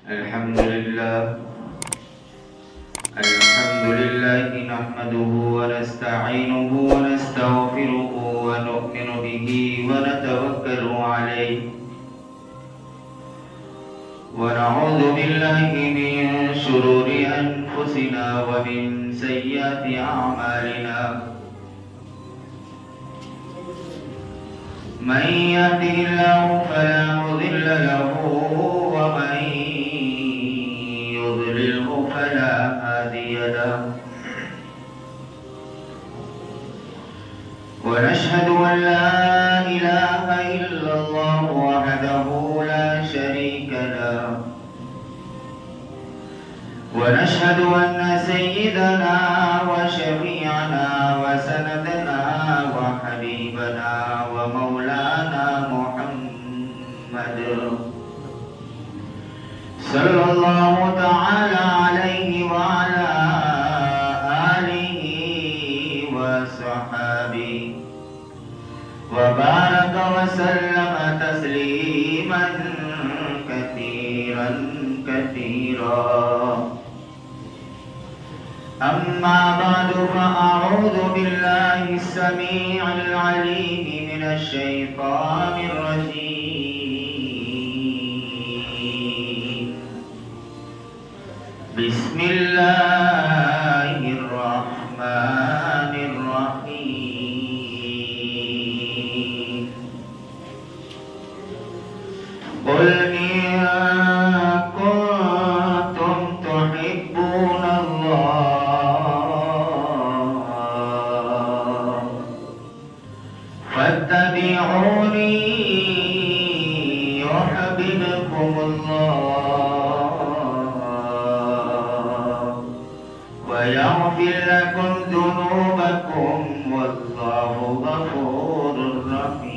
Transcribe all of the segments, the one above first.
الحمد لله نحمده ونستعينه ونستغفره ونؤمن به ونتوكل عليه ونعوذ بالله من شرور أنفسنا ومن سيئات أعمالنا من يهده الله فلا مضل له ومن يضلله فلا هادي له ونشهد أن لا إله إلا الله وحده لا شريك له ونشهد أن سيدنا وشفيعنا وسندنا وحبيبنا ومولانا محمد صلى الله تعالى عليه وعلى آله وصحبه وبارك وسلم تسليما كثيرا أما بعد فأعوذ بالله السميع العليم من الشيطان الرجيم بسم الله الرحمن الرحيم قل إن كنتم تحبون الله فاتبعوني يحببكم الله ويغفر لكم ذنوبكم والله غفور رحيم.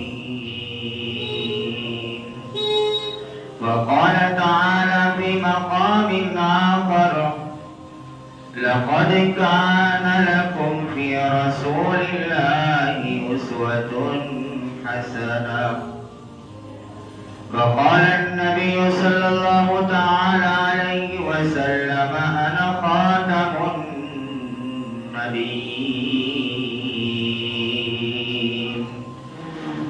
وقال تعالى في مقام آخر لقد كان لكم في رسول الله أسوة حسنة. وقال النبي صلى الله تعالى عليه وسلم أنا خاتم النبيين.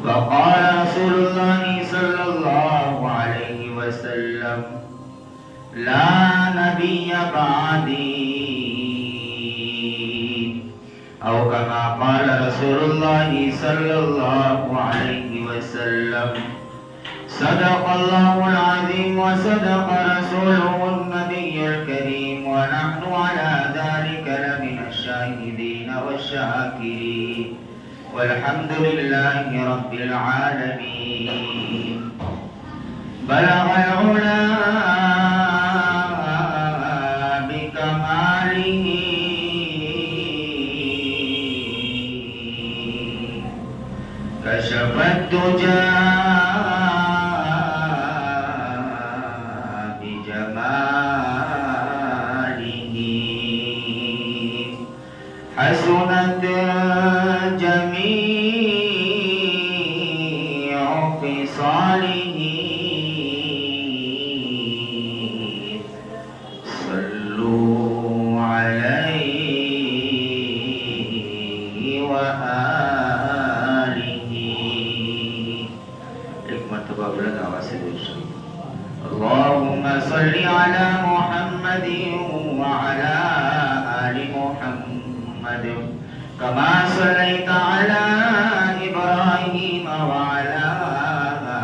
وقال رسول الله صلى الله عليه وسلم لا نبي بعدي أو كما قال رسول الله صلى الله عليه وسلم صدق الله العظيم وصدق رسوله النبي الكريم ونحن على ذلك لمن الشاهدين والشاكرين والحمد لله رب العالمين. بلغ العلا بكماله كشف الدجى بجماله حسنت جميع خصاله صلوا عليه وآله. ایک مرتبہ بلند آواز سے درود شریف. اللهم صل على محمد وعلى آل محمد كما صليت على إبراهيم وعلى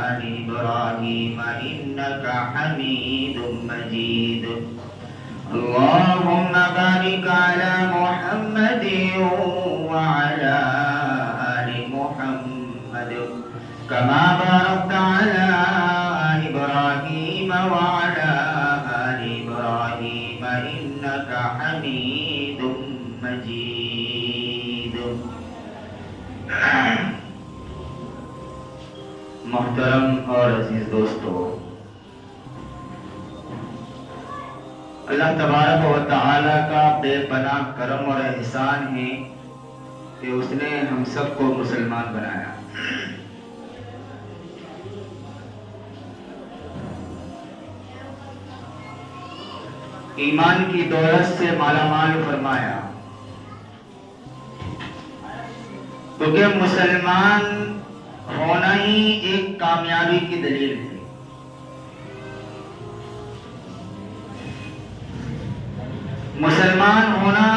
آل إبراهيم إنك حميد مجيد. اللهم بارك على محمد وعلى آل محمد كما باركت على إبراهيم وعلى آل إبراهيم إنك حميد مجيد. محترم اور عزیز دوستو، اللہ تبارک و تعالی کا بے پناہ کرم اور احسان ہے کہ اس نے ہم سب کو مسلمان بنایا. ایمان کی دولت سے مالا مال فرمایا، کیونکہ مسلمان ہونا ہی ایک کامیابی کی دلیل ہے۔ مسلمان ہونا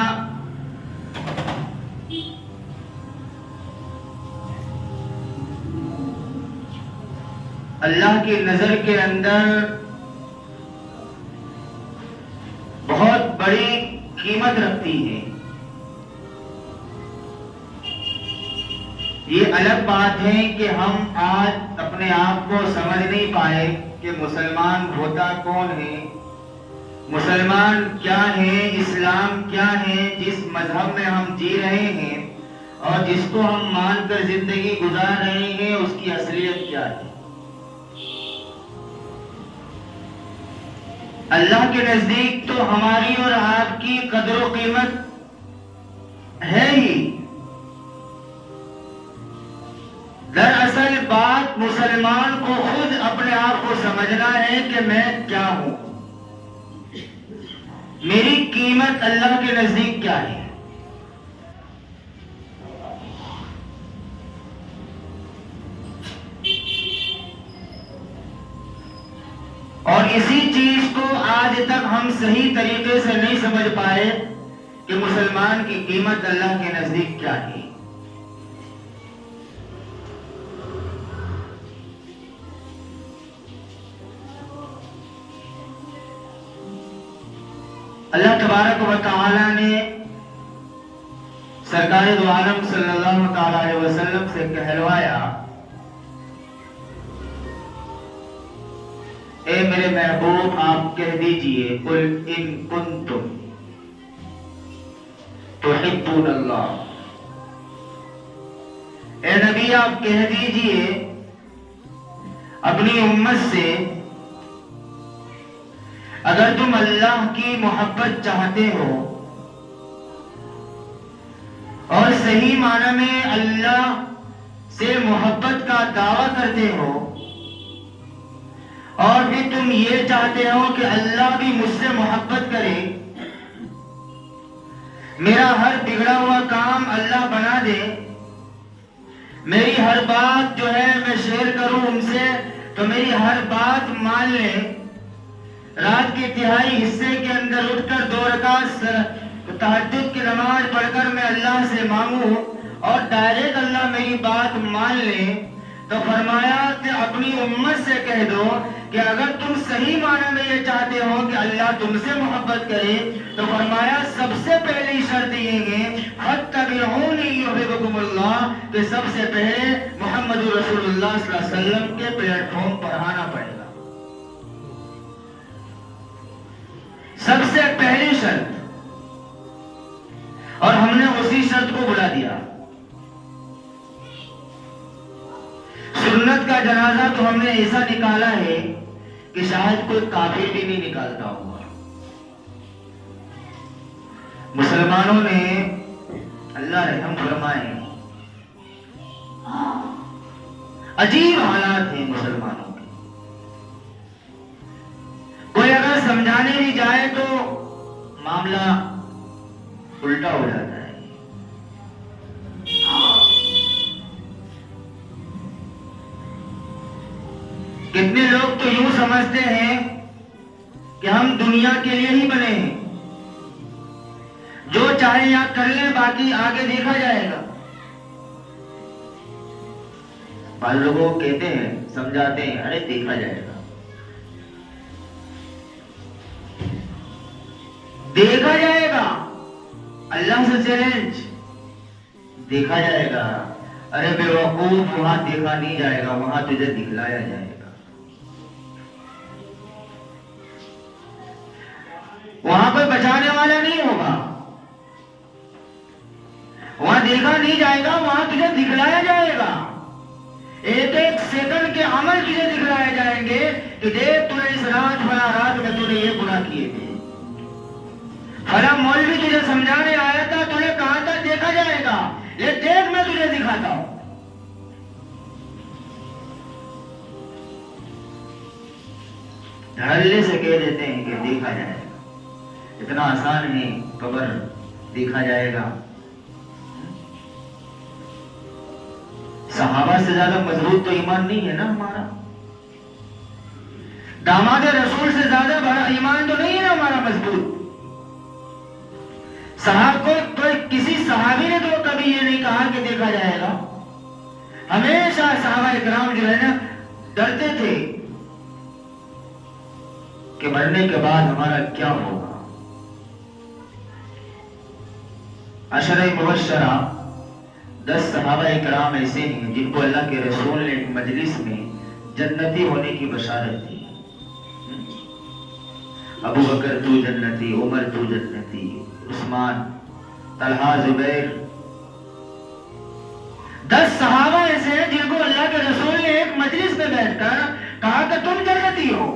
اللہ کی نظر کے اندر بہت بڑی قیمت رکھتی ہے۔ یہ الگ بات ہے کہ ہم آج اپنے آپ کو سمجھ نہیں پائے کہ مسلمان ہوتا کون ہے، مسلمان کیا ہے، اسلام کیا ہے، جس مذہب میں ہم جی رہے ہیں اور جس کو ہم مان کر زندگی گزار رہے ہیں، اس کی اصلیت کیا ہے۔ اللہ کے نزدیک تو ہماری اور آپ کی قدر و قیمت ہے ہی۔ دراصل بات مسلمان کو خود اپنے آپ کو سمجھنا ہے کہ میں کیا ہوں، میری قیمت اللہ کے نزدیک کیا ہے۔ اور اسی چیز کو آج تک ہم صحیح طریقے سے نہیں سمجھ پائے کہ مسلمان کی قیمت اللہ کے نزدیک کیا ہے۔ اللہ تبارک و تعالی نے سرکار دو عالم صلی اللہ تعالی علیہ وسلم سے کہلوایا، اے میرے محبوب آپ کہہ دیجئے قل ان کنتم تحبون اللہ، اے نبی آپ کہہ دیجئے اپنی امت سے، اگر تم اللہ کی محبت چاہتے ہو اور صحیح معنی میں اللہ سے محبت کا دعویٰ کرتے ہو، اور بھی تم یہ چاہتے ہو کہ اللہ بھی مجھ سے محبت کرے، میرا ہر بگڑا ہوا کام اللہ بنا دے، میری ہر بات جو ہے میں شیئر کروں ان سے تو میری ہر بات مان لیں، رات کے تہائی حصے کے اندر اٹھ کر 2 رکعت تہجد کی نماز پڑھ کر میں اللہ سے مانگوں اور ڈائریکٹ اللہ میری بات مان لے، تو فرمایا کہ اپنی امت سے کہہ دو کہ اگر تم صحیح معنی میں یہ چاہتے ہو کہ اللہ تم سے محبت کرے تو فرمایا سب سے پہلی شرط یہ ہے فَاتَّبِعُونِي يُحْبِبْكُمُ اللَّهُ، کہ سب سے پہلے محمد رسول اللہ صلی اللہ علیہ وسلم کے پلیٹ فارم پر آنا پڑے گا۔ سب سے پہلی شرط، اور ہم نے اسی شرط کو بلا دیا۔ سنت کا جنازہ تو ہم نے ایسا نکالا ہے کہ شاید کوئی کافر بھی نہیں نکالتا ہوگا۔ مسلمانوں نے اللہ رحم فرمائے، عجیب حالات ہیں مسلمانوں کے، کوئی اگر سمجھانے بھی جائے تو معاملہ الٹا ہو جاتا ہے۔ کتنے لوگ تو یوں سمجھتے ہیں کہ ہم دنیا کے لیے ہی بنے ہیں، جو چاہے یا کر لیں باقی آگے دیکھا جائے گا۔ بعض لوگوں کہتے ہیں، سمجھاتے ہیں، ارے دیکھا جائے گا، دیکھا جائے گا، اللہ سے چیلنج، دیکھا جائے گا۔ ارے بے وقوف، وہاں دیکھا نہیں جائے گا، وہاں تجھے دکھلایا جائے گا۔ وہاں کوئی بچانے والا نہیں ہوگا، وہاں دیکھا نہیں جائے گا، وہاں تجھے دکھلایا جائے گا۔ ایک ایک سیکنڈ کے عمل تجھے دکھلائے جائیں گے کہ دیکھ تو نے اس رات فلاں رات میں تو نے یہ گناہ کیے تھے، فلاں مولوی تجھے سمجھانے آیا تھا، تو نے کہا تھا دیکھا جائے گا، یہ دیکھ میں تجھے دکھاتا ہوں۔ دھڑلے سے کہہ دیتے ہیں کہ دیکھا جائے گا۔ اتنا آسان ہے قبر دیکھا جائے گا؟ صحابہ سے زیادہ مضبوط تو ایمان نہیں ہے نا ہمارا. داماد رسول سے زیادہ بڑا ایمان تو نہیں ہے نا ہمارا مضبوط. صحابہ کو کسی صحابی نے تو کبھی یہ نہیں کہا کہ دیکھا جائے گا. ہمیشہ صحابہ اکرام جو ہے نا ڈرتے تھے کہ مرنے کے بعد ہمارا کیا ہوگا. عشرہ مبشرہ 10 صحابہ اکرام ایسے ہیں جن کو اللہ کے رسول نے ایک مجلس میں جنتی ہونے کی بشارت دی. ابو بکر تو جنتی، عمر تو جنتی، عثمان، طلحہ، زبیر. 10 صحابہ ایسے ہیں جن کو اللہ کے رسول نے ایک مجلس میں بیٹھ کر کہا کہ تم جنتی ہو.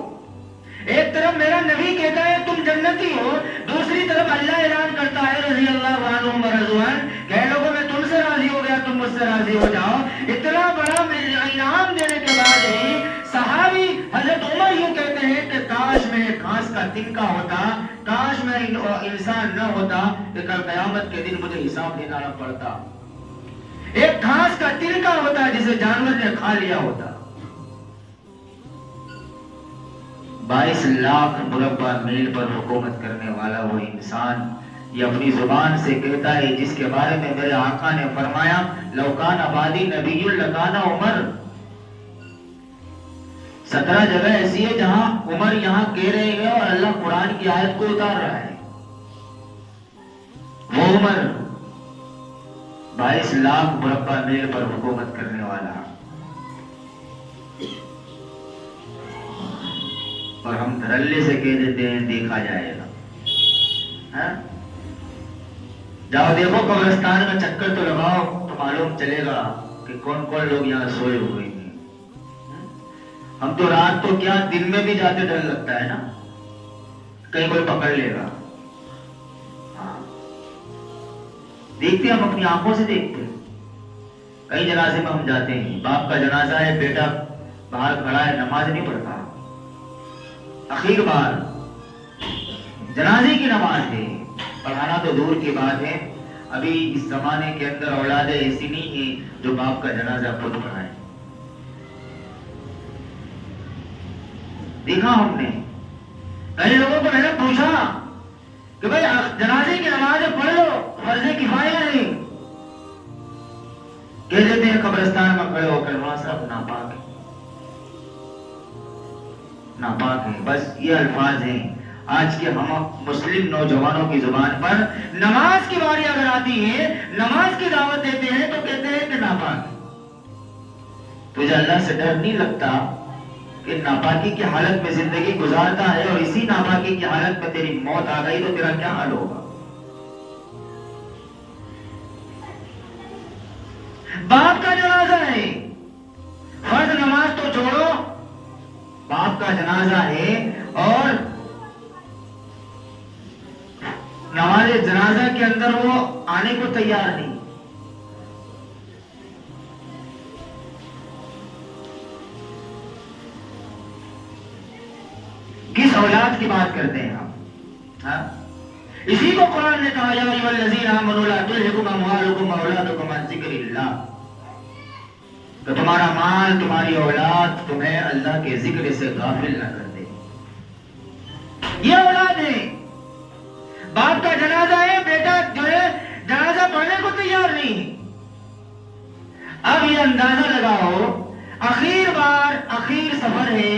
ایک طرف میرا نبی کہتا ہے تم جنتی ہو، دوسری طرف اللہ اعلان کرتا ہے رضی اللہ عنہم ورضوان کہ لوگوں میں تم سے راضی ہو گیا، تم مجھ سے راضی ہو جاؤ. اتنا بڑا انعام دینے کے بعد ہی صحابی حضرت عمر یوں کہتے ہیں کہ کاش میں گھاس کا تنکا ہوتا، کاش میں انسان نہ ہوتا کہ کل قیامت کے دن مجھے حساب دینا نہ پڑتا. ایک گھاس کا تنکا ہوتا جسے جانور نے کھا لیا ہوتا. 22 لاکھ مربع میل پر حکومت کرنے والا وہ انسان یہ اپنی زبان سے کہتا ہے جس کے بارے میں میرے آقا نے فرمایا لو کان بعدی نبی لکان عمر. 17 جگہ ایسی ہے جہاں عمر یہاں کہہ رہے ہیں اور اللہ قرآن کی آیت کو اتار رہا ہے. وہ عمر 22 لاکھ مربع میل پر حکومت کرنے والا، اور ہم دھڑلے سے کہہ دیتے ہیں دیکھا جائے گا. جاؤ دیکھو قبرستان میں چکر تو لگاؤ تو معلوم چلے گا کہ کون کون لوگ یہاں سوئے ہوئے ہیں. ہم تو رات تو کیا دن میں بھی جاتے ڈر لگتا ہے نا کہیں کوئی پکڑ لے گا. دیکھتے ہم اپنی آنکھوں سے دیکھتے ہیں. کئی جنازے میں ہم جاتے ہیں، باپ کا جنازہ ہے، بیٹا باہر کھڑا ہے، نماز نہیں پڑھتا. اخیر بار جنازے کی نماز ہے، پڑھانا تو دور کی بات ہے. ابھی اس زمانے کے اندر اولادیں ایسی نہیں ہیں جو باپ کا جنازہ خود پڑھائیں. دیکھا ہم نے کئی لوگوں کو میں نے پوچھا کہ بھائی جنازے کی نماز پڑھ لو، فرض کفایہ نہیں. کہہ دیتے ہیں قبرستان میں کھڑے ہو کر وہاں صاحب ناپاک ہے، ناپاک ہے. بس یہ الفاظ ہیں آج کے ہم مسلم نوجوانوں کی زبان پر. نماز کی باری اگر آتی ہے، نماز کی دعوت دیتے ہیں تو کہتے ہیں کہ ناپاک. تجھے اللہ سے ڈر نہیں لگتا کہ ناپاکی کی حالت میں زندگی گزارتا ہے اور اسی ناپاکی کی حالت میں تیری موت آ گئی تو تیرا کیا حال ہوگا؟ باپ کا جنازہ ہے، فرض نماز تو چھوڑو، باپ کا جنازہ ہے اور نماز جنازہ کے اندر وہ آنے کو تیار نہیں. کس اولاد کی بات کرتے ہیں ہم؟ اسی کو قرآن نے کہا یا ایھا الذین آمنوا لا تلھکم اموالکم واولادکم عن ذکر اللہ، تو تمہارا مال، تمہاری اولاد تمہیں اللہ کے ذکر سے غافل نہ کر دے. یہ اولاد ہے. باپ کا جنازہ ہے، بیٹا جو ہے جنازہ پڑھنے کو تیار نہیں. اب یہ اندازہ لگاؤ اخیر بار، اخیر سفر ہے،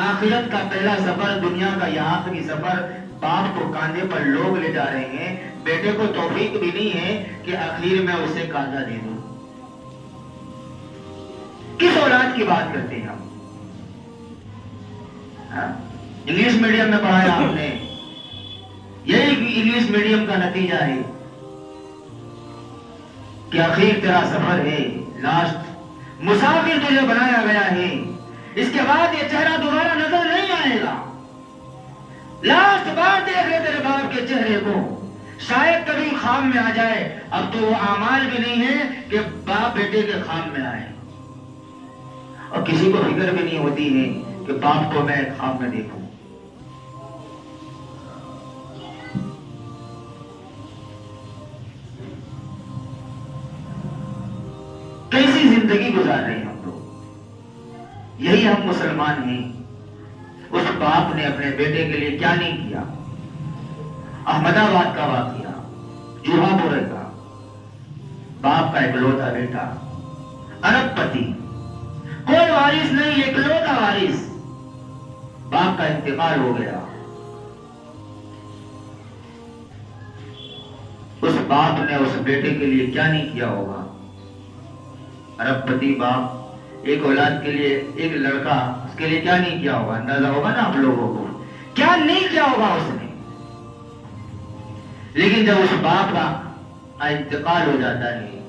آخرت کا پہلا سفر، دنیا کا یہ آخری سفر. باپ کو کاندھے پر لوگ لے جا رہے ہیں، بیٹے کو توفیق بھی نہیں ہے کہ آخر میں اسے کاندھا دے دوں. کس اولاد کی بات کرتے ہیں ہم؟ انگلش میڈیم میں پڑھایا ہم نے، یہی انگلش میڈیم کا نتیجہ ہے کہ آخر تیرا سفر ہے، لاسٹ مسافر تجھے بنایا گیا ہے. اس کے بعد یہ چہرہ دوبارہ نظر نہیں آئے گا. لاسٹ بار دیکھ لے تیرے باپ کے چہرے کو، شاید کبھی خواب میں آ جائے. اب تو وہ اعمال بھی نہیں ہے کہ باپ بیٹے کے خواب میں آئے، اور کسی کو فکر بھی نہیں ہوتی ہے کہ باپ کو میں خواب میں دیکھوں. زندگی گزار رہے ہیں ہم لوگ. یہی ہم مسلمان ہیں. اس باپ نے اپنے بیٹے کے لیے کیا نہیں کیا. احمد آباد کا واقعہ، جوہا پورے کا، باپ کا اکلوتا بیٹا، ارب پتی، کوئی وارث نہیں، اکلوتا وارث، باپ کا انتقال ہو گیا. اس باپ نے اس بیٹے کے لیے کیا نہیں کیا ہوگا. ارب پتی باپ ایک اولاد کے لیے، ایک لڑکا، اس کے لیے کیا نہیں کیا ہوگا. اندازہ ہوگا نا آپ لوگوں کو کیا نہیں کیا ہوگا اس نے. لیکن جب اس باپ کا انتقال ہو جاتا ہے،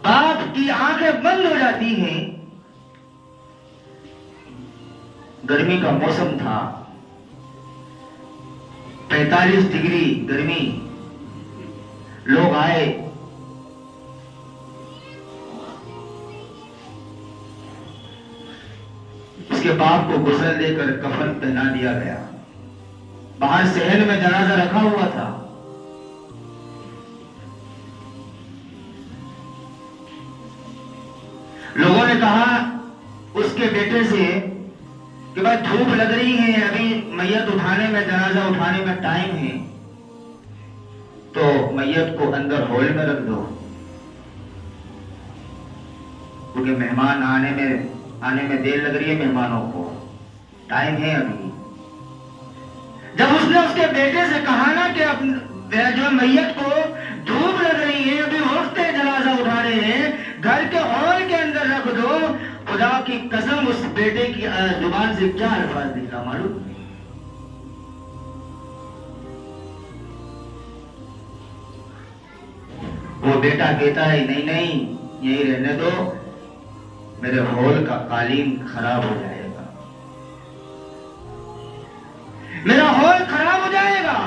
باپ کی آنکھیں بند ہو جاتی ہیں. گرمی کا موسم تھا، 45 ڈگری گرمی. لوگ آئے، اس کے باپ کو غسل دے کر کفن پہنا دیا گیا. باہر صحن میں جنازہ رکھا ہوا تھا. لوگوں نے کہا اس کے بیٹے سے کہ بھائی دھوپ لگ رہی ہے، ابھی میت اٹھانے میں، جنازہ اٹھانے میں ٹائم ہے، تو میت کو اندر ہال میں رکھ دو، کیونکہ مہمان آنے میں دیر لگ رہی ہے، مہمانوں کو ٹائم ہے ابھی. جب اس نے اس کے بیٹے سے کہا نا کہ جو میت کو دھوپ لگ رہی ہے، ابھی اٹھتے جنازہ اٹھا رہے ہیں، گھر کے ہال کے اندر رکھ دو، خدا کی قسم اس بیٹے کی زبان سے کیا الفاظ نکلا معلوم نہیں. وہ بیٹا کہتا ہے نہیں نہیں یہی رہنے دو، میرے ہال کا قالین خراب ہو جائے گا، میرا ہال خراب ہو جائے گا.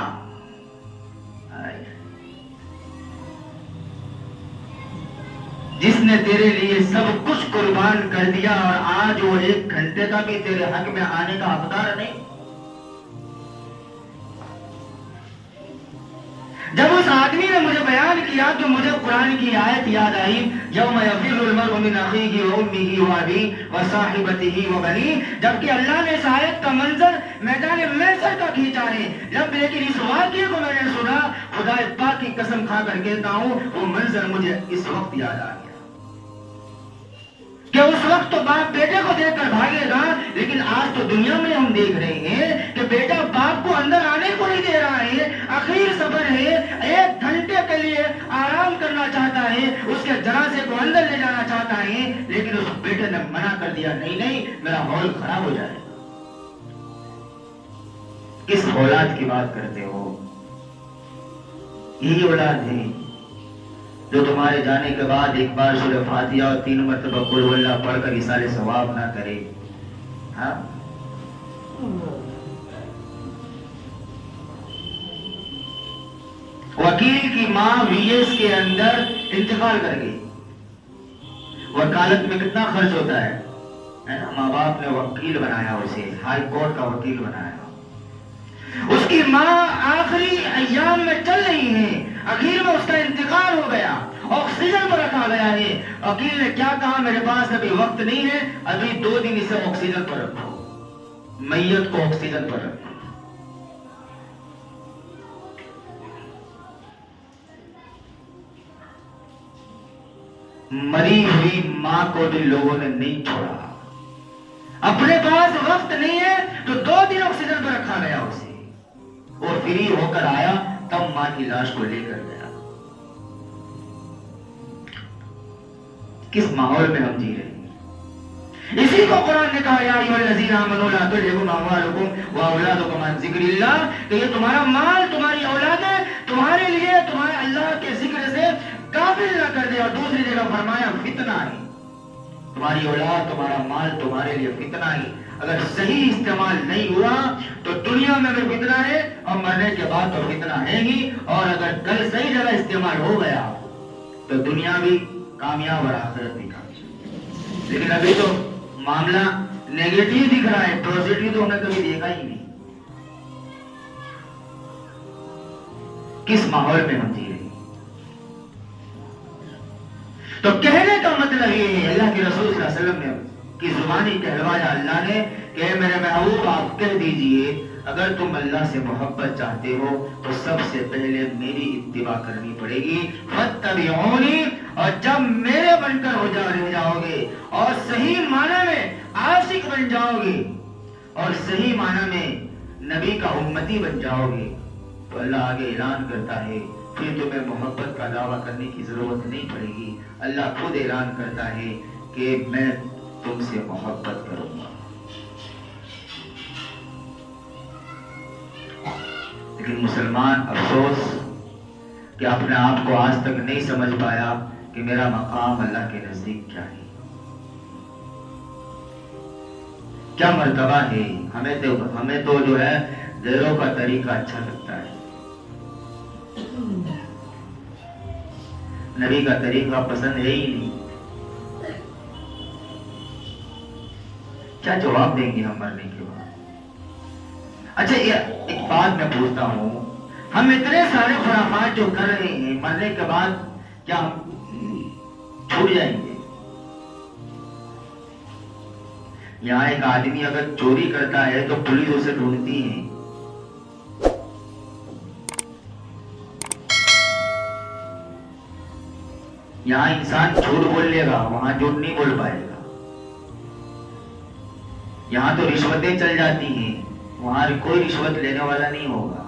جس نے تیرے لیے سب کچھ قربان کر دیا اور آج وہ 1 گھنٹے کا بھی تیرے حق میں آنے کا حقدار نہیں. جب اس آدمی نے مجھے بیان کیا تو مجھے قرآن کی آیت یاد آئی، یوم یفر المرء من اخیہ وامہ وابیہ وصاحبتہ وبنیہ. جبکہ اللہ نے اس آیت کا منظر میدان محشر کا کھینچا ہے. لیکن اس واقعے کو میں نے سنا، خدا پاک کی قسم کھا کر کہتا ہوں وہ منظر مجھے اس وقت یاد آ گیا کہ اس وقت تو باپ بیٹے کو دیکھ کر بھاگے گا، لیکن آج تو دنیا میں ہم دیکھ رہے ہیں کہ بیٹا باپ کو اندر آنے کو نہیں دے رہا ہے. اخیر صبر ہے، 1 گھنٹے کے لیے آرام کرنا چاہتا ہے، اس کے جنازے کو اندر لے جانا چاہتا ہے، لیکن اس بیٹے نے منع کر دیا، نہیں نہیں میرا ہال خراب ہو جائے گا. کس اولاد کی بات کرتے ہو؟ یہی اولاد ہے جو تمہارے جانے کے بعد ایک بار سورہ فاتحہ اور 3 مرتبہ قل هو اللہ پڑھ کر ایصال ثواب نہ کرے. ہاں وکیل کی ماں وی ایس کے اندر انتقال کر گئی. وکالت میں کتنا خرچ ہوتا ہے نا. ماں باپ نے وکیل بنایا، اسے ہائی کورٹ کا وکیل بنایا. اس کی ماں آخری ایام میں چل رہی ہیں، اخیر میں اس کا انتقال ہو گیا، آکسیجن پر رکھا گیا ہے. وکیل نے کیا کہا، میرے پاس ابھی وقت نہیں ہے، ابھی 2 دن اسے آکسیجن پر رکھو، میت کو آکسیجن پر رکھو. مری ہوئی ماں کو بھی لوگوں نے نہیں چھوڑا. اپنے پاس وقت نہیں ہے تو 2 دن آکسیجن پر رکھا گیا اسے، اور فری ہو کر آیا تب ماں کی لاش کو لے کر گیا. کس ماحول میں ہم جی رہے ہیں؟ اسی کو قرآن نے کہا یا ایھا الذین آمنوا لا تلھکم اموالکم واولادکم عن ذکر اللہ، کہ یہ تمہارا مال، تمہاری اولادیں تمہارے لیے تمہارے اللہ کے ذکر سے قابل نہ کر دے. اور دوسری جگہ فرمایا فتنہ ہے، تمہاری اولاد تمہارا مال تمہارے لیے فتنہ ہے. اگر صحیح استعمال نہیں ہوا تو دنیا میں بھی فتنہ ہے اور مرنے کے بعد تو فتنہ ہے ہی. اور اگر کل صحیح جگہ استعمال ہو گیا تو دنیا بھی کامیاب اور آخرت بھی کامیاب. لیکن ابھی تو معاملہ نیگیٹو دکھ رہا ہے، پازیٹو تو ہم نے کبھی دیکھا ہی نہیں. کس ماحول میں ہم جی رہے ہیں؟ تو کہنے کا مطلب یہ ہے، اللہ کے رسول صلی اللہ علیہ وسلم نے کی زبانی کہلوایا اللہ نے کہ میرے محبوب آپ کہہ دیجئے اگر تم اللہ سے محبت چاہتے ہو تو سب سے پہلے میری اتباع کرنی پڑے گی، فاتبعونی، اور جب میرے بن کر رہ جاؤ گے اور صحیح معنی میں عاشق بن جاؤ گے اور صحیح معنی میں نبی کا امتی بن جاؤ گے تو اللہ آگے اعلان کرتا ہے پھر تمہیں محبت کا دعویٰ کرنے کی ضرورت نہیں پڑے گی، اللہ خود اعلان کرتا ہے کہ میں تم سے محبت کروں گا۔ لیکن مسلمان افسوس کہ اپنے آپ کو آج تک نہیں سمجھ پایا کہ میرا مقام اللہ کے نزدیک کیا ہے، کیا مرتبہ ہے۔ ہمیں تو جو ہے دیروں کا طریقہ اچھا لگتا ہے، نبی کا طریقہ پسند ہے ہی نہیں۔ کیا جواب دیں گے ہم مرنے کے بعد؟ اچھا ایک بات میں پوچھتا ہوں، ہم اتنے سارے خرافات جو کر رہے ہیں مرنے کے بعد کیا ہم چھوٹ جائیں گے؟ یہاں ایک آدمی اگر چوری کرتا ہے تو پولیس اسے ڈھونڈتی ہے، یہاں انسان جھوٹ بول لے گا وہاں جھوٹ نہیں بول پائے گا، یہاں تو رشوتیں چل جاتی ہیں وہاں کوئی رشوت لینے والا نہیں ہوگا۔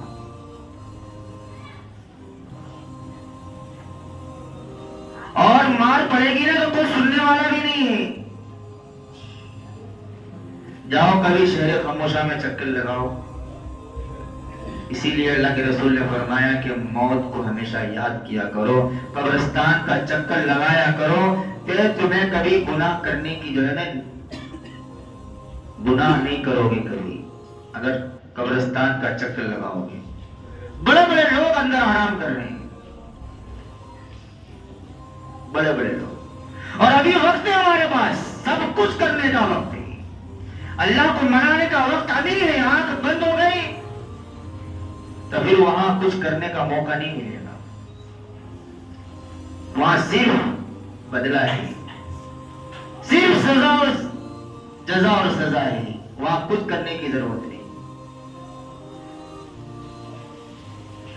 اور مار پڑے گی نا تو کوئی سننے والا بھی نہیں ہے۔ جاؤ کبھی شہر خاموشہ میں چکر لگاؤ، اسی لیے اللہ کے رسول نے فرمایا کہ موت کو ہمیشہ یاد کیا کرو، قبرستان کا چکر لگایا کرو کہ تمہیں کبھی گناہ کرنے کی جو ہے نا گناہ نہیں کرو گے کبھی اگر قبرستان کا چکر لگاؤ گے۔ بڑے بڑے لوگ اندر آرام کر رہے ہیں، بڑے بڑے لوگ، اور ابھی وقت ہے ہمارے پاس، سب کچھ کرنے کا وقت ہے، اللہ کو منانے کا وقت ابھی ہے۔ آنکھ بند ہو گئی تو پھر وہاں کچھ کرنے کا موقع نہیں ملے گا، وہاں صرف بدلہ ہے، صرف جزا اور سزا ہے، وہاں کچھ کرنے کی ضرورت نہیں۔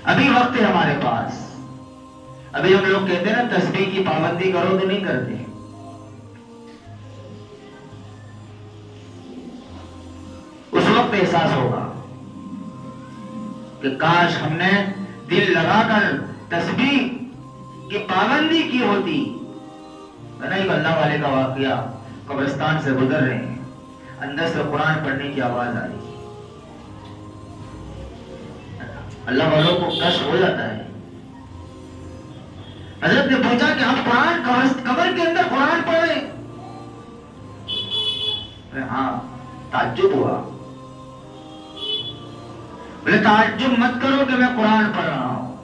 ابھی وقت ہے ہمارے پاس، ابھی ہم لوگ کہتے ہیں نا تسبیح کی پابندی کرو تو نہیں کرتے، اس وقت احساس ہوگا کہ کاش ہم نے دل لگا کر تسبیح کی پابندی کی ہوتی۔ ایک اللہ والے کا واقعہ، قبرستان سے گزر رہے ہیں، اندر سے قرآن پڑھنے کی آواز آ رہی، اللہ والوں کو کشف ہو جاتا ہے۔ حضرت نے پوچھا کہ آپ قرآن قبر کے اندر قرآن پڑھ رہے ہیں؟ ہاں، تعجب ہوا۔ بولے تعجب مت کرو کہ میں قرآن پڑھ رہا ہوں،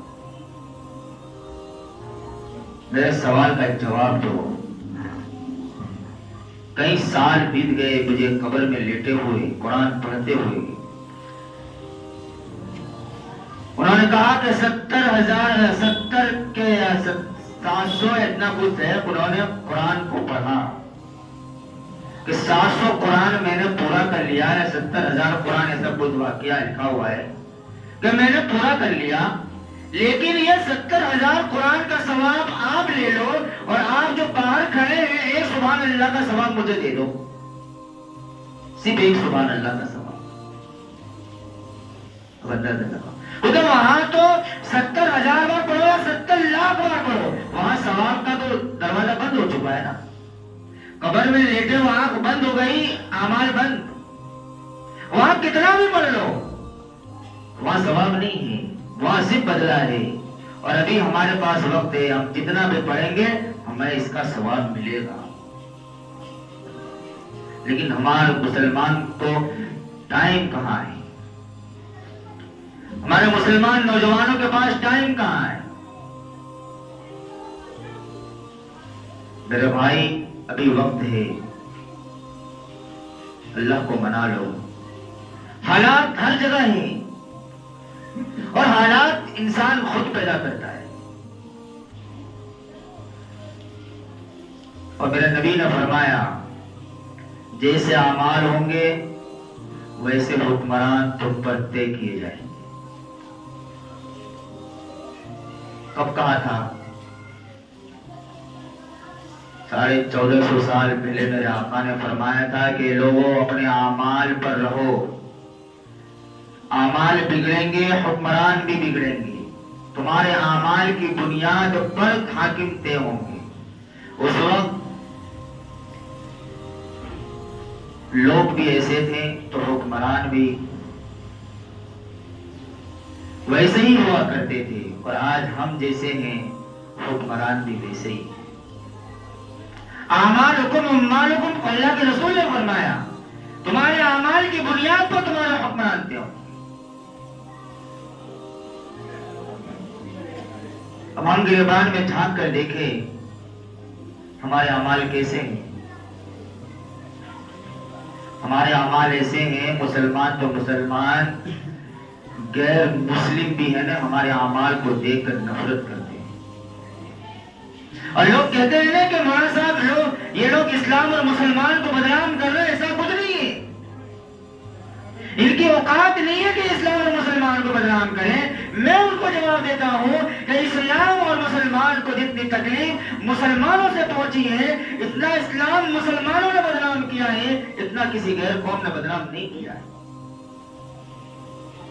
میرے سوال کا ایک جواب دو۔ کئی سال بیت گئے مجھے قبر میں لیٹے ہوئے قرآن پڑھتے ہوئے، انہوں نے کہا کہ 70,000 کے 700 اتنا کچھ ہے، انہوں نے قرآن کو پڑھا کہ 700 قرآن میں نے پورا کر لیا ہے، 70,000 قرآن ایسا کچھ واقعہ لکھا ہوا ہے کہ میں نے پورا کر لیا، لیکن یہ 70,000 قرآن کا ثواب آپ لے لو اور آپ جو باہر کھڑے ہیں ایک سبحان اللہ کا ثواب مجھے دے دو، صرف ایک سبحان اللہ کا ثواب۔ کیونکہ وہاں تو 70,000 بار پڑھو یا 70 لاکھ بار پڑھو، وہاں ثواب کا تو دروازہ بند ہو چکا ہے نا۔ قبر میں لیٹے ہو آنکھ بند ہو گئی، اعمال بند، وہاں کتنا بھی پڑھ لو وہاں ثواب نہیں ہے، وہاں صرف بدلہ ہے۔ اور ابھی ہمارے پاس وقت ہے، ہم جتنا بھی پڑھیں گے ہمیں اس کا ثواب ملے گا، لیکن ہمارے مسلمان کو ٹائم کہاں ہے؟ ہمارے مسلمان نوجوانوں کے پاس ٹائم کہاں ہے؟ میرے بھائی ابھی وقت ہے، اللہ کو منا لو۔ حالات ہر جگہ ہیں اور حالات انسان خود پیدا کرتا ہے۔ اور میرے نبی نے فرمایا جیسے اعمال ہوں گے ویسے حکمران تم پر طے کیے جائیں گے۔ کب کہا تھا؟ 1450 سال پہلے میرے آقا نے فرمایا تھا کہ لوگوں اپنے اعمال پر رہو، اعمال بگڑیں گے حکمران بھی بگڑیں گے، تمہارے اعمال کی بنیاد پر حاکم طے ہوں گے۔ اس وقت لوگ بھی ایسے تھے تو حکمران بھی ویسے ہی ہوا کرتے تھے، اور آج ہم جیسے ہیں حکمران بھی ویسے ہی۔ اعمالکم اموالکم، اللہ کے رسول نے فرمایا تمہارے اعمال کی بنیاد پر تمہارا حکمران طے ہو۔ اب ہم گریبان میں جھانک کر دیکھیں ہمارے اعمال کیسے ہیں۔ ہمارے اعمال ایسے ہیں، مسلمان تو مسلمان، غیر مسلم بھی ہے نا، ہمارے اعمال کو دیکھ کر نفرت کرتے ہیں۔ اور لوگ کہتے ہیں نا کہ مولانا صاحب یہ لوگ اسلام اور مسلمان کو بدنام کر رہے ہیں، ایسا کچھ نہیں ہے۔ ان کی اوقات نہیں ہے کہ اسلام اور مسلمان کو بدنام کریں۔ میں ان کو جواب دیتا ہوں کہ اسلام اور مسلمان کو جتنی تکلیف مسلمانوں سے پہنچی ہے، اتنا اسلام مسلمانوں نے بدنام کیا ہے، اتنا کسی غیر قوم نے بدنام نہیں کیا ہے۔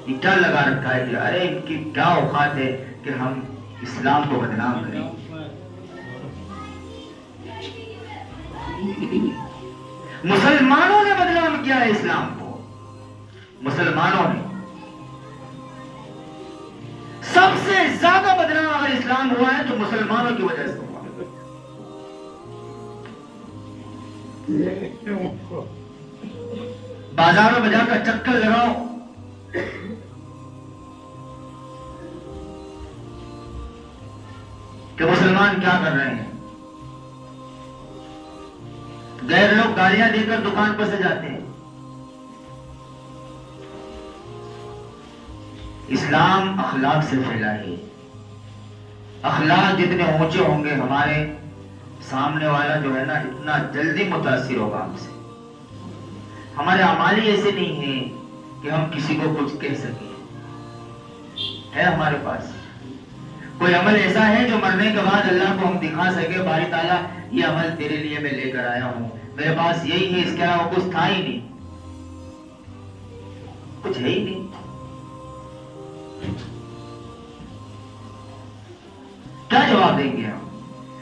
یہ ڈر لگا رکھا ہے کہ ارے ان کی کیا اوقات ہے کہ ہم اسلام کو بدنام کریں۔ مسلمانوں نے بدنام کیا ہے اسلام کو، مسلمانوں نے سب سے زیادہ بدنام اگر اسلام ہوا ہے تو مسلمانوں کی وجہ سے ہوا۔ بازاروں میں جا کر چکر لگاؤ، کہ مسلمان کیا کر رہے ہیں۔ غیر لوگ گالیاں دے کر دکان پر سے جاتے ہیں۔ اسلام اخلاق سے پھیلا ہے۔ اخلاق جتنے اونچے ہوں گے ہمارے سامنے والا جو ہے نا اتنا جلدی متاثر ہوگا ہم سے۔ ہمارے اعمال ہی ایسے نہیں ہیں کہ ہم کسی کو کچھ کہہ سکیں۔ ہے ہمارے پاس کوئی عمل ایسا ہے جو مرنے کے بعد اللہ کو ہم دکھا سکے، باری تعالیٰ یہ عمل تیرے لیے میں لے کر آیا ہوں، میرے پاس یہی ہے، اس کے علاوہ کچھ تھا ہی نہیں، کچھ ہے ہی نہیں۔ کیا جواب دیں گے ہم؟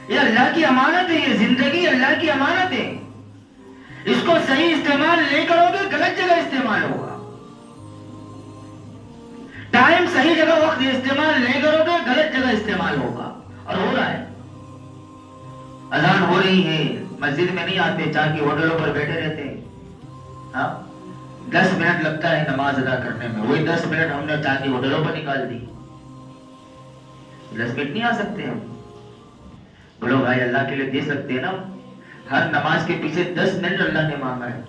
یہ اللہ کی امانت ہے، یہ زندگی اللہ کی امانت ہے، اس کو صحیح استعمال نہیں کرو گے غلط جگہ استعمال ہوگا۔ ٹائم صحیح جگہ وقت استعمال نہیں کرو گے غلط جگہ استعمال ہوگا، اور ہو رہا ہے۔ اذان ہو رہی ہے، مسجد میں نہیں آتے، چاہ کے ہوٹلوں پر بیٹھے رہتے ہیں۔ ہاں 10 منٹ لگتا ہے نماز ادا کرنے میں، وہی 10 منٹ ہم نے چاہ کے ہوٹلوں پر نکال دی۔ 10 منٹ نہیں آ سکتے ہم؟ بولو بھائی اللہ کے لیے دے سکتے ہیں نا؟ ہر نماز کے پیچھے 10 منٹ اللہ نے مانگا ہے،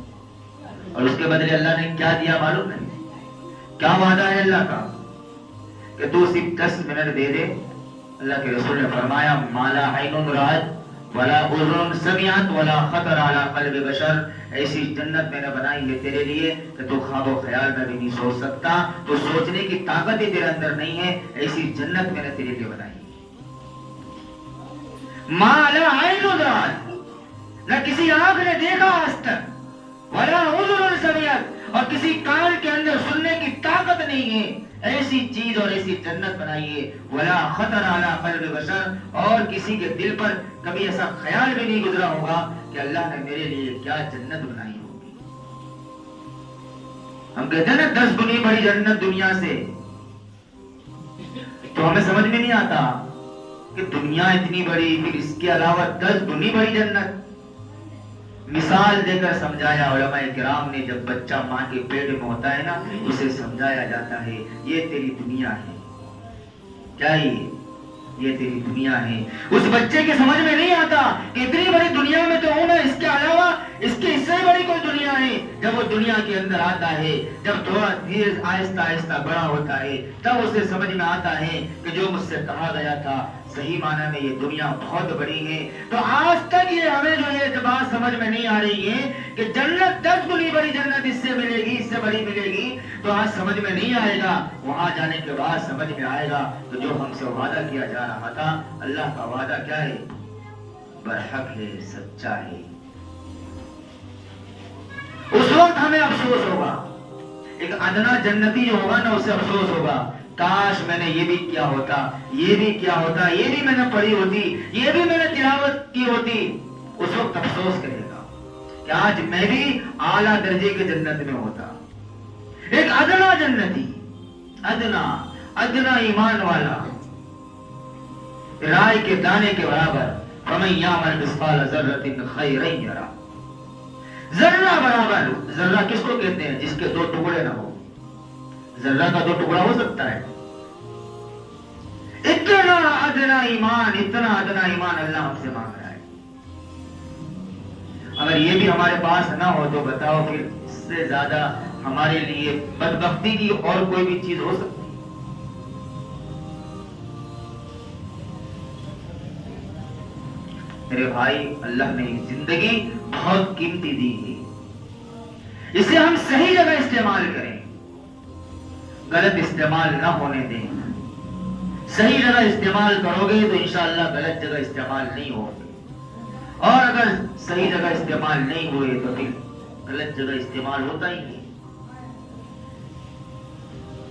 اور اس کے بدلے اللہ نے کیا دیا معلوم ہے؟ کیا وعدہ ہے اللہ کا کہ تو صرف 10 منٹ دے دے۔ اللہ کے رسول نے فرمایا مالا عین رأت ولا اذن سمعت ولا خطر علی قلب بشر، ایسی جنت میں نے بنائی ہے تیرے لیے کہ تو خواب و خیال میں بھی نہیں سوچ سکتا، تو سوچنے کی طاقت ہی تیرے اندر نہیں ہے، ایسی جنت میں نے تیرے لیے بنائی ہے۔ ما لا عین رأت، نہ کسی آنکھ نے دیکھا آج تک، ولا اذن سمعت، اور کسی کان کے اندر سننے کی طاقت نہیں ہے، ایسی چیز اور ایسی جنت بنائی ہے۔ ولا خطر علی قلب بشر، اور کسی کے دل پر کبھی ایسا خیال بھی نہیں گزرا ہوگا کہ اللہ نے میرے لیے کیا جنت بنائی ہوگی۔ ہم کہتے ہیں نا 10 گنی بڑی جنت دنیا سے، تو ہمیں سمجھ میں نہیں آتا کہ دنیا اتنی بڑی، پھر اس کے علاوہ 10 گنی بڑی جنت۔ مثال دے کر سمجھایا علماء کرام نے، جب بچہ ماں کے پیٹ میں ہوتا ہے نا اسے سمجھایا جاتا ہے یہ تیری دنیا ہے، کیا یہ تیری دنیا ہے۔ اس بچے کے سمجھ میں نہیں آتا کہ اتنی بڑی دنیا میں تو ہوں میں، اس کے علاوہ اس کی اس سے بڑی کوئی دنیا ہے۔ جب وہ دنیا کے اندر آتا ہے، جب تھوڑا دھیرے آہستہ آہستہ بڑا ہوتا ہے، تب اسے سمجھ میں آتا ہے کہ جو مجھ سے کہا گیا تھا صحیح معنی میں یہ دنیا بہت بڑی ہے. تو آج تک یہ ہمیں جو یہ بات سمجھ میں نہیں آ رہی ہے کہ جنت 10 گنی بڑی جنت اس سے ملے گی، اس سے بڑی ملے گی، تو آج سمجھ میں نہیں آئے گا. وہاں جانے کے بعد سمجھ میں آئے گا. تو جو ہم سے وعدہ کیا جا رہا تھا، اللہ کا وعدہ کیا ہے؟ برحق ہے، سچا ہے. اس وقت ہمیں افسوس ہوگا. ایک ادنا جنتی جو ہوگا نا، اسے افسوس ہوگا، کاش میں نے یہ بھی کیا ہوتا، یہ بھی کیا ہوتا، یہ بھی میں نے پڑھی ہوتی، یہ بھی میں نے تلاوت کی ہوتی. اس وقت افسوس کرے گا کہ آج میں بھی اعلیٰ درجے کے جنت میں ہوتا. ایک ادنا جنتی، ادنا ایمان والا، رائے کے دانے کے برابر. فَمَن يَعْمَلْ مِثْقَالَ ذَرَّةٍ خَيْرًا يَرَهُ. ذرہ برابر. ذرہ کس کو کہتے ہیں؟ جس کے 2 ٹکڑے نہ ہو. ذرہ کا 2 ٹکڑا ہو سکتا ہے؟ اتنا ادنا ایمان اللہ ہم سے مانگ رہا ہے. اگر یہ بھی ہمارے پاس نہ ہو تو بتاؤ پھر اس سے زیادہ ہمارے لیے بدبختی کی اور کوئی بھی چیز ہو سکتی ہے؟ میرے بھائی، اللہ نے زندگی بہت قیمتی دی ہے. اسے ہم صحیح جگہ استعمال کریں، غلط استعمال نہ ہونے دیں. صحیح جگہ استعمال کرو گے تو انشاءاللہ غلط جگہ استعمال نہیں ہوگی. اور اگر صحیح جگہ استعمال نہیں ہوئے تو پھر غلط جگہ استعمال ہوتا ہی نہیں.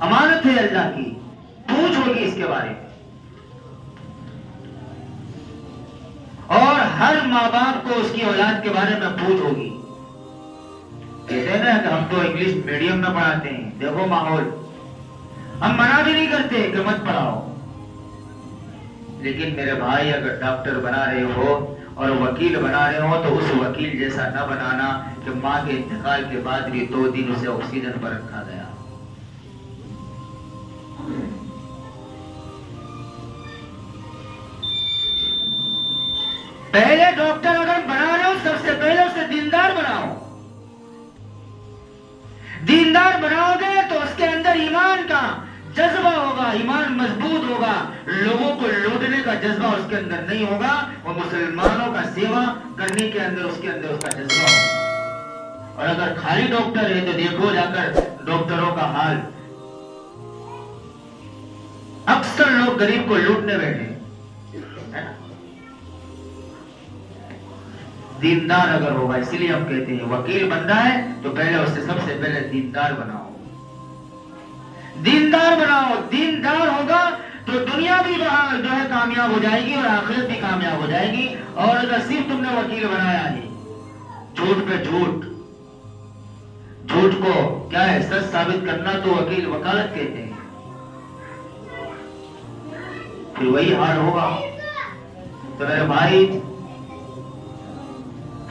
امانت ہے اللہ کی، پوچھ ہوگی اس کے بارے میں. اور ہر ماں باپ کو اس کی اولاد کے بارے میں پوچھ ہوگی. کہتے ہیں نا کہ ہم تو انگلش میڈیم میں پڑھاتے ہیں، دیکھو ماحول. ہم منع بھی نہیں کرتے کہ مت پڑھاؤ، لیکن میرے بھائی اگر ڈاکٹر بنا رہے ہو اور وکیل بنا رہے ہو تو اس وکیل جیسا نہ بنانا کہ ماں کے انتقال کے بعد بھی 2 دن اسے آکسیجن پر رکھا گیا. پہلے ڈاکٹر اگر بنا رہے ہو سب سے پہلے اسے دیندار بناؤ. دیندار بناؤ گے تو اس کے اندر ایمان کا جذبہ ہوگا، ایمان مضبوط ہوگا. لوگوں کو لوٹنے کا جذبہ اس کے اندر نہیں ہوگا. وہ مسلمانوں کا سیوا کرنے کے اندر اس کا جذبہ ہوگا. اور اگر خالی ڈاکٹر ہے تو دیکھو جا کر ڈاکٹروں کا حال. اکثر لوگ غریب کو لوٹنے بیٹھے. دیندار اگر ہوگا، اسی لیے ہم کہتے ہیں وکیل بننا ہے تو پہلے اسے سب سے پہلے دیندار بناؤ. دیندار بناؤ. دیندار ہوگا تو دنیا بھی جو ہے کامیاب ہو جائے گی اور آخرت بھی کامیاب ہو جائے گی. اور اگر صرف تم نے وکیل بنایا ہے، جھوٹ پہ جھوٹ، جھوٹ کو کیا ہے سچ ثابت کرنا، تو وکیل وکالت کہتے ہیں. پھر وہی حال ہوگا. تو میرے بھائی،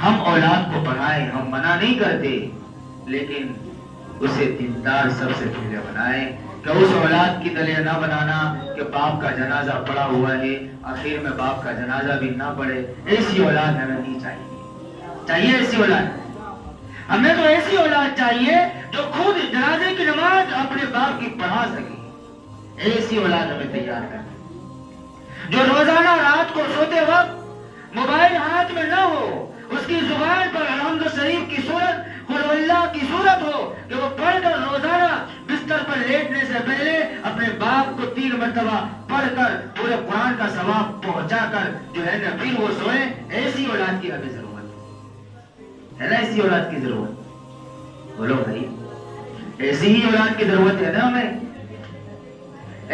ہم اولاد کو پڑھائیں، ہم منع نہیں کرتے، لیکن اسے دیندار سب سے پہلے بنائیں. کہ اس اولاد کی طرح نہ بنانا کہ باپ کا جنازہ پڑا ہوا ہے، آخر میں باپ کا جنازہ بھی نہ پڑے. ایسی اولاد ہمیں نہیں چاہیے ایسی اولاد. ہمیں تو ایسی اولاد چاہیے جو خود جنازے کی نماز اپنے باپ کی پڑھا سکے. ایسی اولاد ہمیں تیار کریں جو روزانہ رات کو سوتے وقت موبائل ہاتھ میں نہ ہو، اس کی زبان پر الحمد شریف کی صورت، قل اللہ کی صورت ہو کہ وہ پڑھ کر روزانہ بستر پر لیٹنے سے پہلے اپنے باپ کو 3 مرتبہ پڑھ کر پورے قرآن کا ثواب پہنچا کر جو ہے نا پھر وہ سوئے. ایسی اولاد کی ہمیں ضرورت ہے نا. ایسی اولاد کی ضرورت، بولو بھائی، ایسی ہی اولاد کی ضرورت ہے نا ہمیں.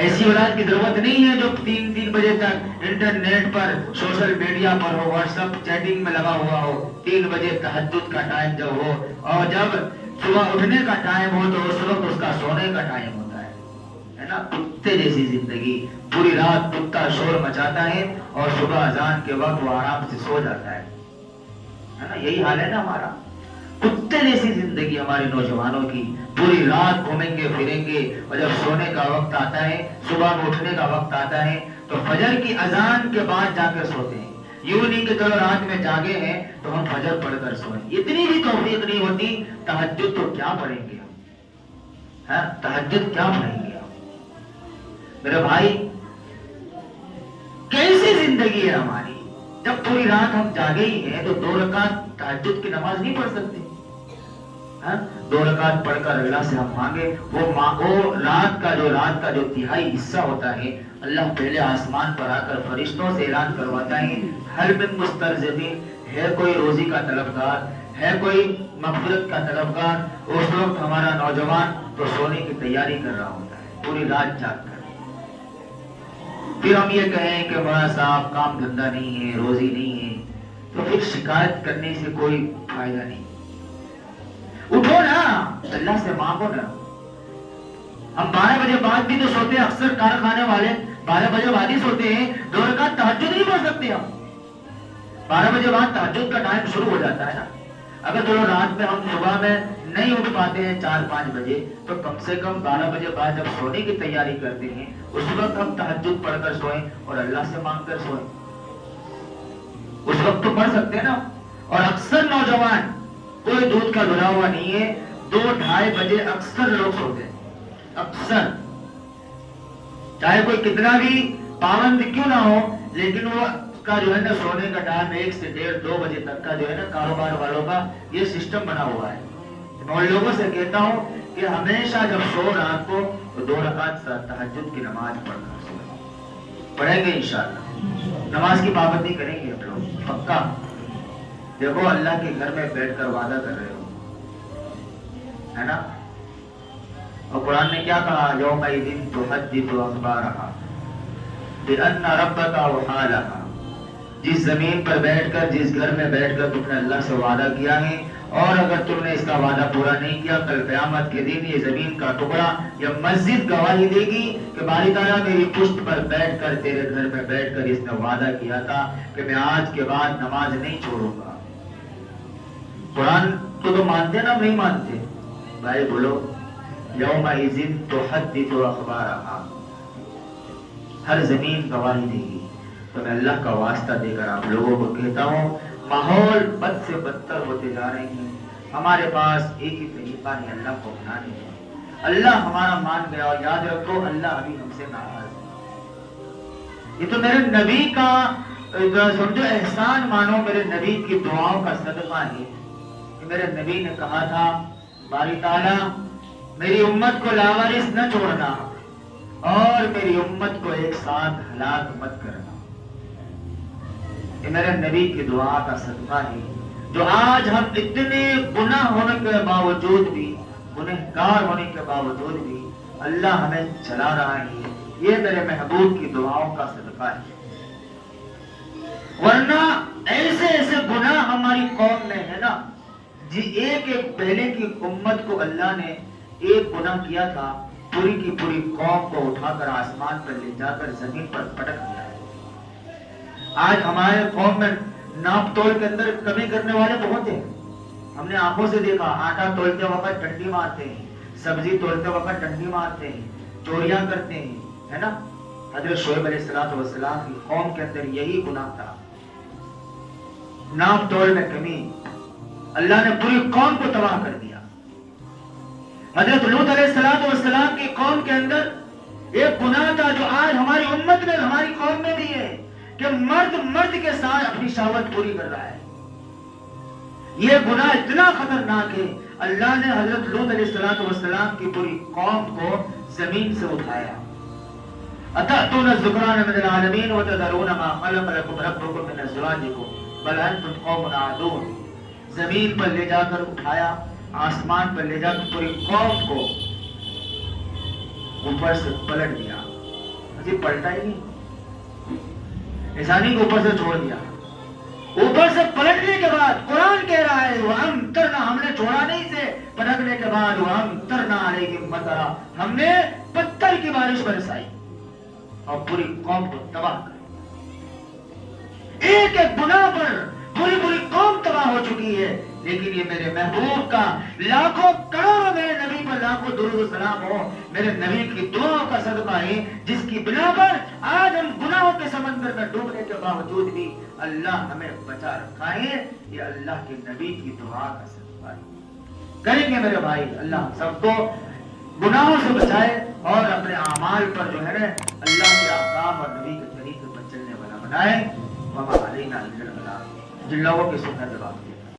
ایسی اولاد کی ضرورت نہیں ہے جو 3 بجے تک انٹرنیٹ پر، سوشل میڈیا پر ہو، واٹس ایپ چیٹنگ میں لگا ہوا ہو. 3 بجے تہجد کا ٹائم جب ہو اور جب صبح اٹھنے کا ٹائم ہو تو اس وقت اس کا سونے کا ٹائم ہوتا ہے نا. کتے جیسی زندگی. پوری رات کتا شور مچاتا ہے اور صبح اذان کے وقت وہ آرام سے سو جاتا ہے نا. یہی حال ہے نا ہمارا. کتے جیسی زندگی ہمارے نوجوانوں کی. پوری رات گھومیں گے پھریں گے اور جب سونے کا وقت آتا ہے، صبح میں اٹھنے کا وقت آتا ہے تو فجر کی اذان کے بعد جا کر سوتے ہیں. یوں نہیں کہ چلو رات میں جاگے ہیں تو ہم فجر پڑھ کر سوئیں. اتنی بھی توفیق نہیں ہوتی. تہجد تو کیا پڑھیں گے ہم؟ تہجد کیا پڑھیں گے ہم؟ میرے بھائی، کیسے زندگی ہے ہماری. جب پوری رات ہم جاگے ہی ہیں تو 2 رکعت تہجد کی نماز نہیں پڑھ سکتے؟ 2 رکعت پڑھ کر اللہ سے ہم مانگے. وہ رات کا جو تہائی حصہ ہوتا ہے، اللہ پہلے آسمان پر آ کر فرشتوں سے اعلان کرواتا ہے ہل من مسترزقین، ہے کوئی روزی کا طلبگار، ہے کوئی مغفرت کا طلبگار. اس وقت ہمارا نوجوان تو سونے کی تیاری کر رہا ہوتا ہے پوری رات جاگ کر. پھر ہم یہ کہیں کہ مولانا صاحب کام دھندا نہیں ہے، روزی نہیں ہے، تو پھر شکایت کرنے سے کوئی فائدہ نہیں. اٹھو نا، اللہ سے مانگو نا. ہم 12 بجے بعد بھی تو سوتے ہیں، اکثر کارخانے والے 12 بجے بعد ہی سوتے ہیں. 2 رکعت تہجد نہیں پڑھ سکتے ہم. 12 بجے بعد تہجد کا ٹائم شروع ہو جاتا ہے نا. اگر چلو رات میں ہم صبح میں نہیں اٹھ پاتے ہیں 4-5 بجے، تو کم سے کم 12 بجے بعد جب سونے کی تیاری کرتے ہیں اس وقت ہم تہجد پڑھ کر سوئیں اور اللہ سے مانگ کر سوئیں. اس وقت تو پڑھ سکتے ہیں نا. اور اکثر نوجوان، کوئی دودھ کا بھرا ہوا نہیں ہے، 2-2:30 بجے اکثر لوگ سوتے ہیں. اکثر چاہے کوئی کتنا بھی پابند کیوں نہ ہو، لیکن وہ کا جو ہے نا سونے کا ٹائم 1 سے 1:30-2 بجے تک کا جو ہے نا کاروبار والوں کا یہ سسٹم بنا ہوا ہے. میں ان لوگوں سے کہتا ہوں کہ ہمیشہ جب سو رات کو تو 2 رکعت تہجد کی نماز پڑھنا سو. پڑھیں گے انشاءاللہ، نماز کی پابندی کریں گے ہم لوگ پکا. دیکھو اللہ کے گھر میں بیٹھ کر وعدہ کر رہے ہو، ہے نا. اور قرآن نے کیا کہا؟ یومئذ تحدث اخبارها بأن ربك اوحى لها. جس زمین پر بیٹھ کر، جس گھر میں بیٹھ کر تم نے اللہ سے وعدہ کیا ہے، اور اگر تم نے اس کا وعدہ پورا نہیں کیا، کل قیامت کے دن یہ زمین کا ٹکڑا، یہ مسجد گواہی دے گی کہ باری تعالیٰ میری پشت پر بیٹھ کر تیرے گھر میں بیٹھ کر اس نے وعدہ کیا تھا کہ میں آج کے بعد نماز نہیں چھوڑوں گا. قرآن تو مانتے نا؟ نہیں مانتے بھائی بولو. یومئذ تحدث اخبارها، ہر زمین گواہی دے گی. تو میں اللہ کا واسطہ دے کر آپ لوگوں کو کہتا ہوں، ماحول بد سے بدتر ہوتے جا رہے ہیں. ہمارے پاس ایک ہی طریقہ ہے اللہ کو منانے کا. اللہ ہمارا مان گیا، اور یاد رکھو اللہ ابھی ہم سے ناراض ہے. یہ تو میرے نبی کا سمجھو احسان مانو، میرے نبی کی دعاؤں کا صدقہ ہے کہ میرے نبی نے کہا تھا باری تعالیٰ میری امت کو لاوارث نہ چھوڑنا، اور میری امت کو ایک ساتھ ہلاک مت کرنا. یہ میرے نبی کی دعا کا صدقہ ہے جو آج ہم اتنے گناہ ہونے کے باوجود بھی، گنہگار ہونے کے باوجود بھی اللہ ہمیں چلا رہا ہے. یہ میرے محبوب کی دعاؤں کا صدقہ ہے. ورنہ ایسے ایسے گناہ ہماری قوم میں ہے نا جی. ایک پہلے کی امت کو اللہ نے ایک گناہ کیا تھا، پوری کی پوری قوم کو اٹھا کر آسمان پر لے جا کر زمین پر پٹک دیا ہے. آج ہمارے قوم میں ناپ تول کے اندر کمی کرنے والے بہت ہیں. ہم نے آنکھوں سے دیکھا، آٹا تولتے وقت ڈنڈی مارتے ہیں، سبزی تولتے وقت ڈنڈی مارتے ہیں، چوریاں کرتے ہیں، ہے نا. حضرت شعیب علیہ السلام کی قوم کے اندر یہی گناہ تھا، ناپ تول میں کمی. اللہ نے پوری قوم کو تباہ کر دیا. حضرت لوط علیہ السلام کی قوم کے اندر ایک گناہ تھا جو آج ہماری امت میں، ہماری قوم میں بھی ہے، کہ مرد کے ساتھ اپنی شہوت پوری کر رہا ہے. یہ گناہ اتنا خطرناک ہے، اللہ نے حضرت لوط علیہ السلام کی پوری قوم کو زمین سے اٹھایا. اتأتون الذکران من العالمین وتذرون ما خلق لكم ربكم من ازواجكم بل انتم قوم عادون. زمین پر لے جا کر اٹھایا، آسمان پر لے جا کر پوری قوم کو اوپر سے پلٹ دیا. مجھے پلٹا ہی نہیں، انسانی کو اوپر سے چھوڑ دیا. اوپر سے پلٹنے کے بعد قرآن کہہ رہا ہے وَأَمْطَرْنَا، ہم نے چھوڑا نہیں سے پلٹنے کے بعد وَأَمْطَرْنَا عَلَيْهِمْ مَطَرًا، ہم نے پتھر کی بارش برسائی اور پوری قوم کو تباہ کر. ایک ایک گناہ پر پوری قوم تباہ ہو چکی ہے. لیکن یہ میرے محبوب کا لاکھوں کروڑوں میرے نبی پر لاکھوں درود و سلام ہو، میرے نبی کی دعاؤں کا صدقہ ہے جس کی بنا پر آج ہم گناہوں کے سمندر میں ڈوبنے کے باوجود بھی اللہ ہمیں بچا رکھا ہے. یہ اللہ کے نبی کی دعا کا صدقہ ہے. کریں گے میرے بھائی، اللہ سب کو گناہوں سے بچائے اور اپنے اعمال پر جو ہے نا اللہ کے احکام اور نبی کے طریقے پر چلنے والا بنائیں وما علینا الا البلاغ. جن لوگوں کی سنت بات کی